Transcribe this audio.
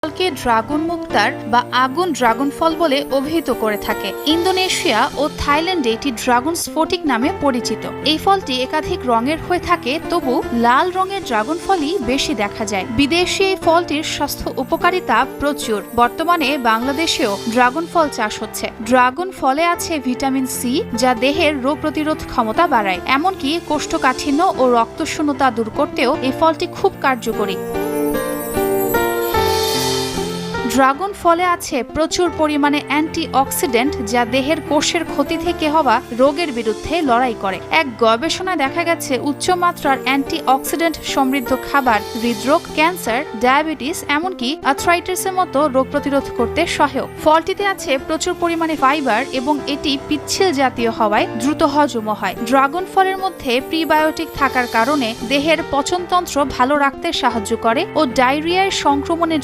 ফলকে ড্রাগন মুক্তার বা আগুন ড্রাগন ফল বলে অভিহিত করে থাকে। ইন্দোনেশিয়া ও থাইল্যান্ডে এটি ড্রাগন স্ফটিক নামে পরিচিত। এই ফলটি একাধিক রঙের হয়ে থাকে, তবু লাল রঙের ড্রাগন ফলই বেশি দেখা যায়। বিদেশি এই ফলটির স্বাস্থ্য উপকারিতা প্রচুর। বর্তমানে বাংলাদেশেও ড্রাগন ফল চাষ হচ্ছে। ড্রাগন ফলে আছে ভিটামিন সি, যা দেহের রোগ প্রতিরোধ ক্ষমতা বাড়ায়। এমনকি কোষ্ঠকাঠিন্য ও রক্তশূন্যতা দূর করতেও এই ফলটি খুব কার্যকরী। ড্রাগন ফলে আছে প্রচুর পরিমাণে অ্যান্টিঅক্সিডেন্ট, যা দেহের কোষের ক্ষতি থেকে হওয়া রোগের বিরুদ্ধে লড়াই করে। এক গবেষণায় দেখা গেছে উচ্চমাত্রার অ্যান্টিঅক্সিডেন্ট সমৃদ্ধ খাবার হৃদরোগ, ক্যান্সার, ডায়াবেটিস, এমনকি আর্থ্রাইটিসের মতো রোগ প্রতিরোধ করতে সহায়ক। ফলটিতে আছে প্রচুর পরিমাণে ফাইবার এবং এটি পিচ্ছিল জাতীয় হওয়ায় দ্রুত হজমও হয়। ড্রাগন ফলের মধ্যে প্রিবায়োটিক থাকার কারণে দেহের পচনতন্ত্র ভালো রাখতে সাহায্য করে ও ডায়রিয়ার সংক্রমণের